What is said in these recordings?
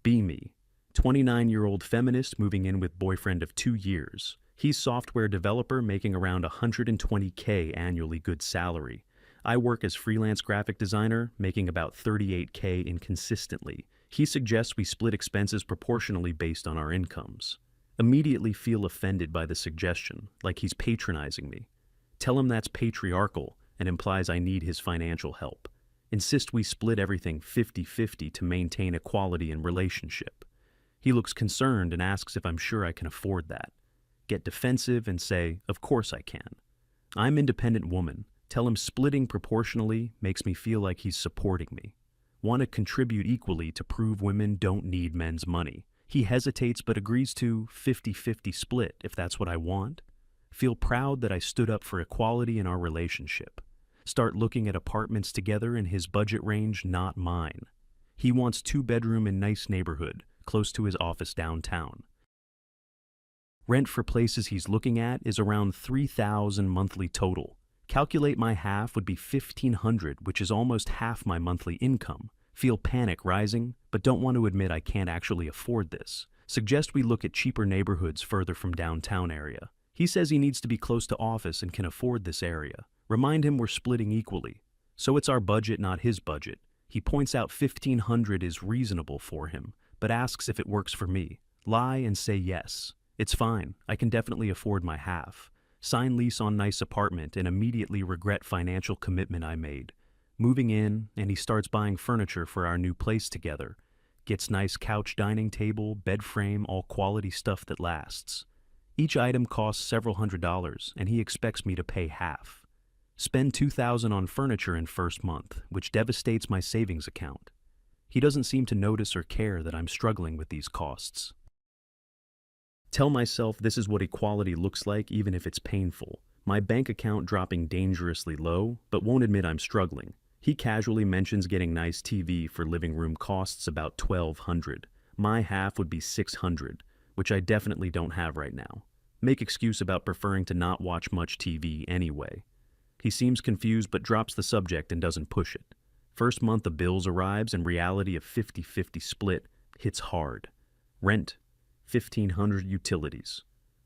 Be me. 29-year-old feminist moving in with boyfriend of 2 years. He's software developer making around $120K annually, good salary. I work as freelance graphic designer making about $38K inconsistently. He suggests we split expenses proportionally based on our incomes. Immediately feel offended by the suggestion, like he's patronizing me. Tell him that's patriarchal and implies I need his financial help. Insist we split everything 50-50 to maintain equality in relationship. He looks concerned and asks if I'm sure I can afford that. Get defensive and say, of course I can. I'm independent woman. Tell him splitting proportionally makes me feel like he's supporting me. Want to contribute equally to prove women don't need men's money. He hesitates but agrees to 50-50 split if that's what I want. Feel proud that I stood up for equality in our relationship. Start looking at apartments together in his budget range, not mine. He wants 2-bedroom in nice neighborhood, close to his office downtown. Rent for places he's looking at is around $3,000 monthly total. Calculate my half would be $1,500, which is almost half my monthly income. Feel panic rising, but don't want to admit I can't actually afford this. Suggest we look at cheaper neighborhoods further from downtown area. He says he needs to be close to office and can afford this area. Remind him we're splitting equally. So it's our budget, not his budget. He points out $1,500 is reasonable for him, but asks if it works for me. Lie and say yes. It's fine. I can definitely afford my half. Sign lease on nice apartment and immediately regret financial commitment I made. Moving in, and he starts buying furniture for our new place together. Gets nice couch, dining table, bed frame, all quality stuff that lasts. Each item costs several $100s, and he expects me to pay half. Spend $2,000 on furniture in first month, which devastates my savings account. He doesn't seem to notice or care that I'm struggling with these costs. Tell myself this is what equality looks like even if it's painful. My bank account dropping dangerously low, but won't admit I'm struggling. He casually mentions getting nice TV for living room costs about $1,200. My half would be $600, which I definitely don't have right now. Make excuse about preferring to not watch much TV anyway. He seems confused but drops the subject and doesn't push it. First month of bills arrives and reality of 50-50 split hits hard. Rent, $1,500 utilities,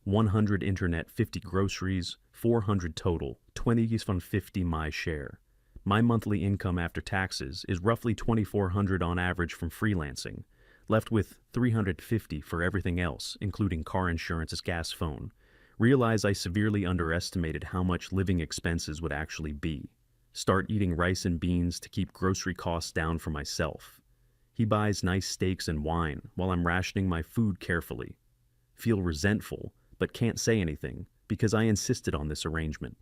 $100 internet, $50 groceries, $400 total, $20 my share. My monthly income after taxes is roughly $2,400 on average from freelancing, left with $350 for everything else, including car insurance, gas, phone. Realize I severely underestimated how much living expenses would actually be. Start eating rice and beans to keep grocery costs down for myself. He buys nice steaks and wine while I'm rationing my food carefully. Feel resentful, but can't say anything because I insisted on this arrangement.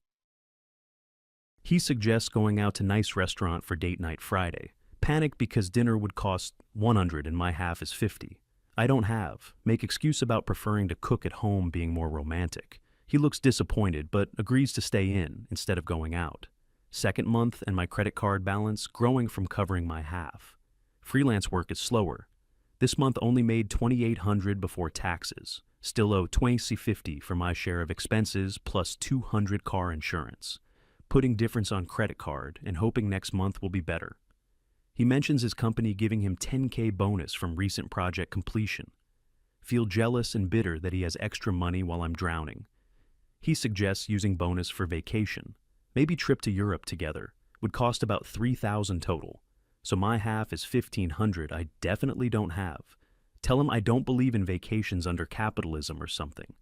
He suggests going out to nice restaurant for date night Friday. Panic because dinner would cost $100 and my half is $50. I don't have. Make excuse about preferring to cook at home being more romantic. He looks disappointed but agrees to stay in instead of going out. Second month and my credit card balance growing from covering my half. Freelance work is slower. This month only made $2,800 before taxes. Still owe $2,050 for my share of expenses plus $200 car insurance. Putting difference on credit card and hoping next month will be better. He mentions his company giving him $10K bonus from recent project completion. Feel jealous and bitter that he has extra money while I'm drowning. He suggests using bonus for vacation. Maybe trip to Europe together. Would cost about $3,000 total. So my half is $1,500 I definitely don't have. Tell him I don't believe in vacations under capitalism or something.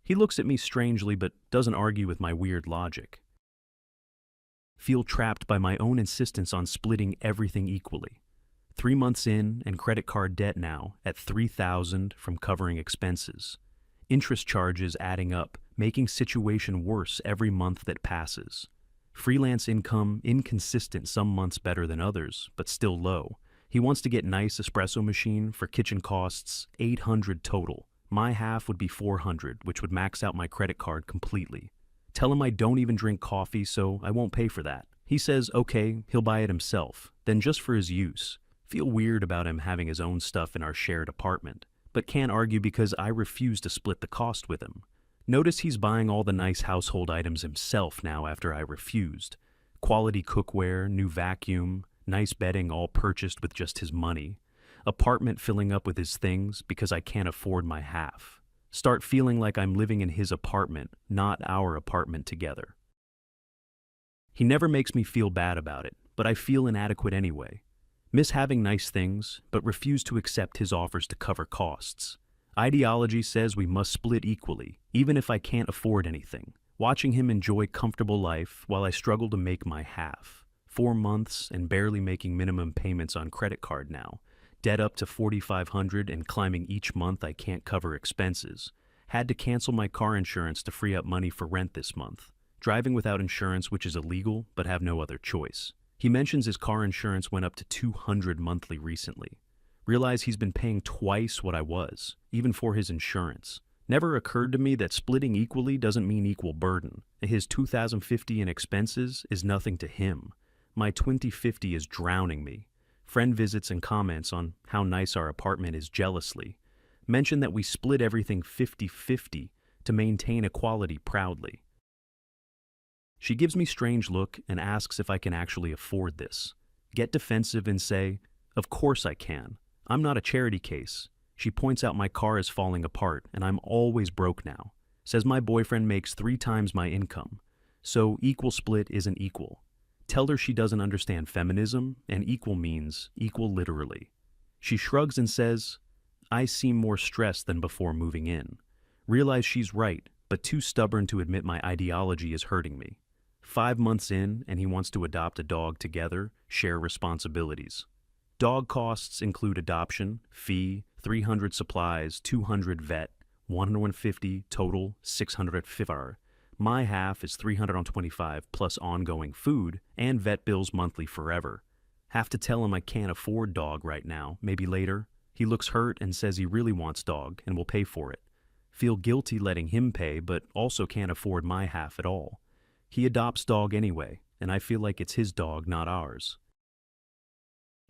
He looks at me strangely but doesn't argue with my weird logic. Feel trapped by my own insistence on splitting everything equally. 3 months in and credit card debt now at $3,000 from covering expenses. Interest charges adding up, making situation worse every month that passes. Freelance income inconsistent, some months better than others, but still low. He wants to get nice espresso machine for kitchen costs, $800 total. My half would be $400, which would max out my credit card completely. Tell him I don't even drink coffee, so I won't pay for that. He says, okay, he'll buy it himself, then just for his use. Feel weird about him having his own stuff in our shared apartment, but can't argue because I refuse to split the cost with him. Notice he's buying all the nice household items himself now after I refused. Quality cookware, new vacuum, nice bedding all purchased with just his money. Apartment filling up with his things because I can't afford my half. Start feeling like I'm living in his apartment, not our apartment together. He never makes me feel bad about it, but I feel inadequate anyway. Miss having nice things, but refuse to accept his offers to cover costs. Ideology says we must split equally, even if I can't afford anything. Watching him enjoy comfortable life while I struggle to make my half. 4 months and barely making minimum payments on credit card now. Debt up to $4,500 and climbing each month I can't cover expenses. Had to cancel my car insurance to free up money for rent this month. Driving without insurance, which is illegal, but have no other choice. He mentions his car insurance went up to $200 monthly recently. Realize he's been paying twice what I was, even for his insurance. Never occurred to me that splitting equally doesn't mean equal burden. His $2,050 in expenses is nothing to him. My $2,050 is drowning me. Friend visits and comments on how nice our apartment is jealously. Mention that we split everything 50-50 to maintain equality proudly. She gives me strange look and asks if I can actually afford this. Get defensive and say, "Of course I can. I'm not a charity case." She points out my car is falling apart and I'm always broke now. Says my boyfriend makes 3 times my income. So equal split isn't equal. Tell her she doesn't understand feminism and equal means equal literally. She shrugs and says, "I seem more stressed than before moving in." Realize she's right, but too stubborn to admit my ideology is hurting me. 5 months in and he wants to adopt a dog together, share responsibilities. Dog costs include adoption, fee, 300 supplies, 200 vet, 150 total, 600 FIFAR. My half is 325 plus ongoing food and vet bills monthly forever. Have to tell him I can't afford dog right now, maybe later. He looks hurt and says he really wants dog and will pay for it. Feel guilty letting him pay, but also can't afford my half at all. He adopts dog anyway, and I feel like it's his dog, not ours.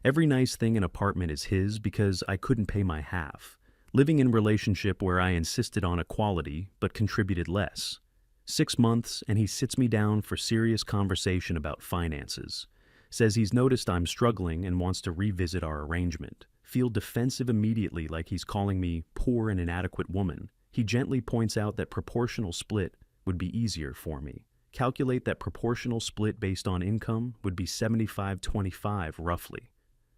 Every nice thing in apartment is his because I couldn't pay my half. Living in relationship where I insisted on equality but contributed less. 6 months and he sits me down for serious conversation about finances. Says he's noticed I'm struggling and wants to revisit our arrangement. Feel defensive immediately like he's calling me poor and inadequate woman. He gently points out that proportional split would be easier for me. Calculate that proportional split based on income would be 75-25 roughly.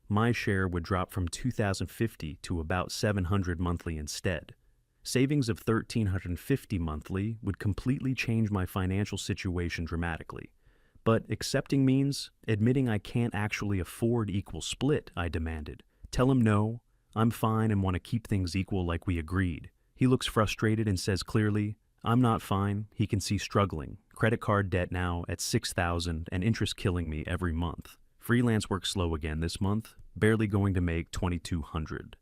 My share would drop from $2,050 to about $700 monthly instead. Savings of $1,350 monthly would completely change my financial situation dramatically. But accepting means admitting I can't actually afford equal split, I demanded. Tell him no, I'm fine and want to keep things equal like we agreed. He looks frustrated and says clearly, I'm not fine, he can see struggling. Credit card debt now at $6,000 and interest killing me every month. Freelance work slow again this month, barely going to make $2,200.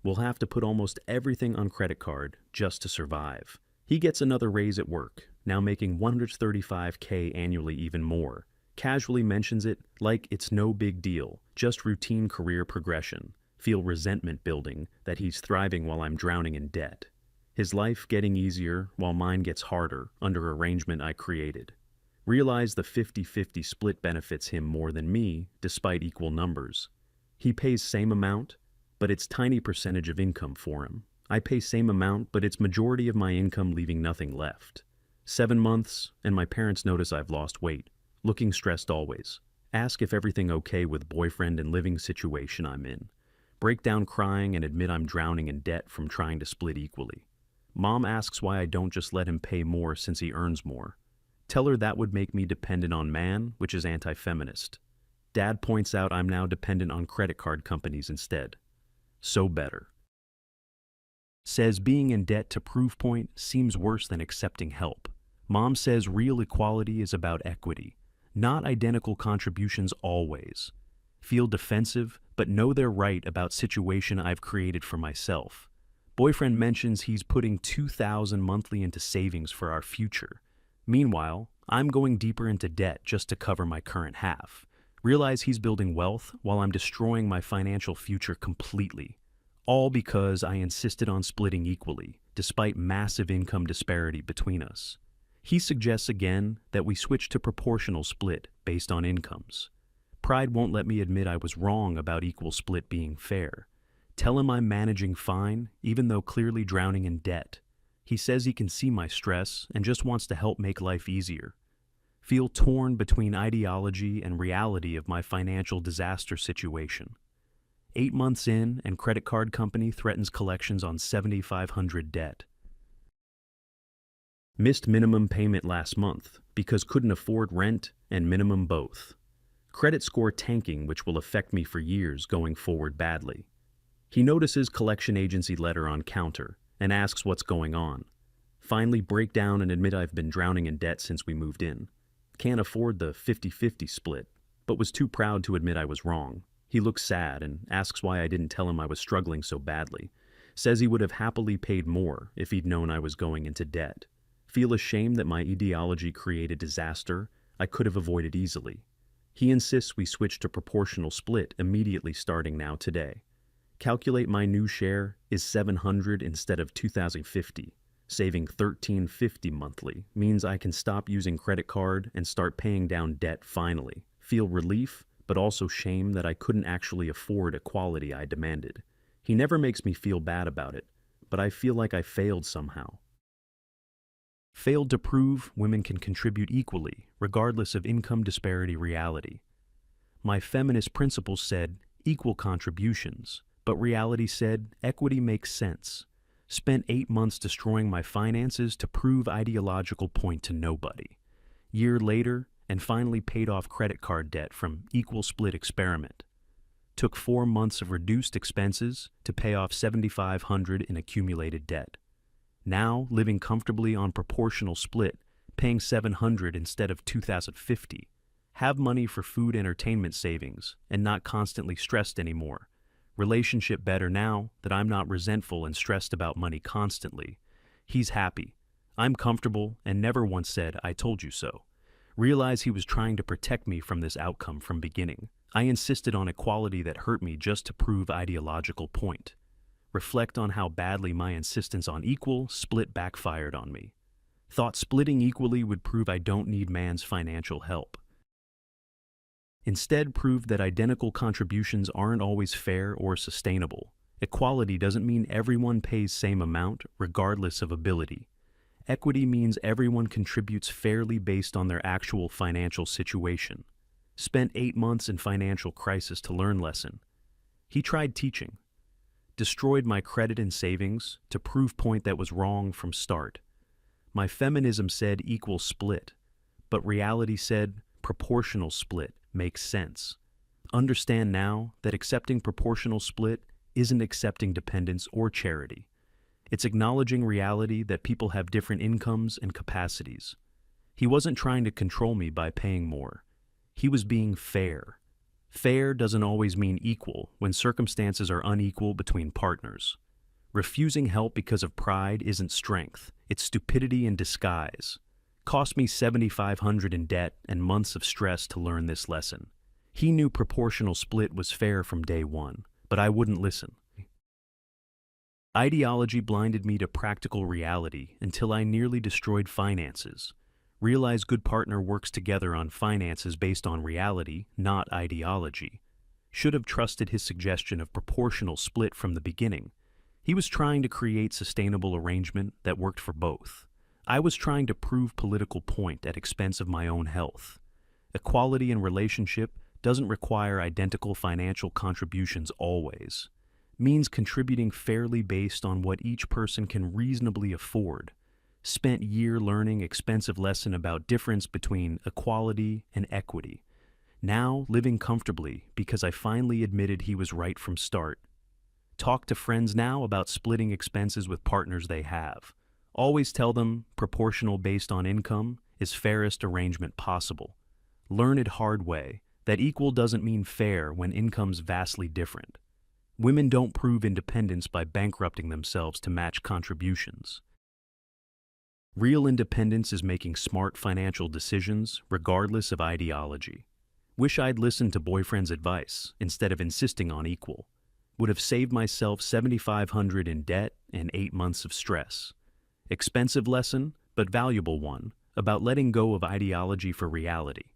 We'll have to put almost everything on credit card just to survive. He gets another raise at work, now making $135K annually, even more. Casually mentions it like it's no big deal, just routine career progression. Feel resentment building that he's thriving while I'm drowning in debt. His life getting easier while mine gets harder under arrangement I created. Realize the 50-50 split benefits him more than me, despite equal numbers. He pays same amount, but it's tiny percentage of income for him. I pay same amount, but it's majority of my income leaving nothing left. 7 months, and my parents notice I've lost weight. Looking stressed always. Ask if everything okay with boyfriend and living situation I'm in. Break down crying and admit I'm drowning in debt from trying to split equally. Mom asks why I don't just let him pay more since he earns more. Tell her that would make me dependent on man, which is anti-feminist. Dad points out I'm now dependent on credit card companies instead. So better. Says being in debt to proof point seems worse than accepting help. Mom says real equality is about equity, not identical contributions always. Feel defensive, but know they're right about situation I've created for myself. Boyfriend mentions he's putting $2,000 monthly into savings for our future. Meanwhile, I'm going deeper into debt just to cover my current half. Realize he's building wealth while I'm destroying my financial future completely. All because I insisted on splitting equally, despite massive income disparity between us. He suggests again that we switch to proportional split based on incomes. Pride won't let me admit I was wrong about equal split being fair. Tell him I'm managing fine, even though clearly drowning in debt. He says he can see my stress and just wants to help make life easier. Feel torn between ideology and reality of my financial disaster situation. 8 months in, and credit card company threatens collections on $7,500 debt. Missed minimum payment last month because couldn't afford rent and minimum both. Credit score tanking, which will affect me for years going forward badly. He notices collection agency letter on counter and asks what's going on. Finally break down and admit I've been drowning in debt since we moved in. Can't afford the 50-50 split, but was too proud to admit I was wrong. He looks sad and asks why I didn't tell him I was struggling so badly. Says he would have happily paid more if he'd known I was going into debt. Feel ashamed that my ideology created disaster I could have avoided easily. He insists we switch to proportional split immediately starting now today. Calculate my new share is $700 instead of $2,050. Saving $1,350 monthly means I can stop using credit card and start paying down debt finally. Feel relief, but also shame that I couldn't actually afford equality I demanded. He never makes me feel bad about it, but I feel like I failed somehow. Failed to prove women can contribute equally, regardless of income disparity reality. My feminist principles said equal contributions, but reality said equity makes sense. Spent 8 months destroying my finances to prove ideological point to nobody. Year later, and finally paid off credit card debt from equal split experiment. Took 4 months of reduced expenses to pay off $7,500 in accumulated debt. Now, living comfortably on proportional split, paying $700 instead of $2,050. Have money for food entertainment savings, and not constantly stressed anymore. Relationship better now that I'm not resentful and stressed about money constantly. He's happy. I'm comfortable and never once said, "I told you so." Realize he was trying to protect me from this outcome from beginning. I insisted on equality that hurt me just to prove ideological point. Reflect on how badly my insistence on equal split backfired on me. Thought splitting equally would prove I don't need man's financial help. Instead, proved that identical contributions aren't always fair or sustainable. Equality doesn't mean everyone pays same amount, regardless of ability. Equity means everyone contributes fairly based on their actual financial situation. Spent 8 months in financial crisis to learn lesson. He tried teaching. Destroyed my credit and savings to prove point that was wrong from start. My feminism said equal split, but reality said proportional split makes sense. Understand now that accepting proportional split isn't accepting dependence or charity. It's acknowledging reality that people have different incomes and capacities. He wasn't trying to control me by paying more. He was being fair. Fair doesn't always mean equal when circumstances are unequal between partners. Refusing help because of pride isn't strength, it's stupidity in disguise. Cost me $7,500 in debt and months of stress to learn this lesson. He knew proportional split was fair from day one, but I wouldn't listen. Ideology blinded me to practical reality until I nearly destroyed finances. Realize good partner works together on finances based on reality, not ideology. Should have trusted his suggestion of proportional split from the beginning. He was trying to create sustainable arrangement that worked for both. I was trying to prove political point at expense of my own health. Equality in relationship doesn't require identical financial contributions always. Means contributing fairly based on what each person can reasonably afford. Spent year learning expensive lesson about difference between equality and equity. Now living comfortably because I finally admitted he was right from start. Talk to friends now about splitting expenses with partners they have. Always tell them proportional based on income is fairest arrangement possible. Learn it hard way that equal doesn't mean fair when income's vastly different. Women don't prove independence by bankrupting themselves to match contributions. Real independence is making smart financial decisions regardless of ideology. Wish I'd listened to boyfriend's advice instead of insisting on equal. Would have saved myself $7,500 in debt and 8 months of stress. Expensive lesson, but valuable one, about letting go of ideology for reality.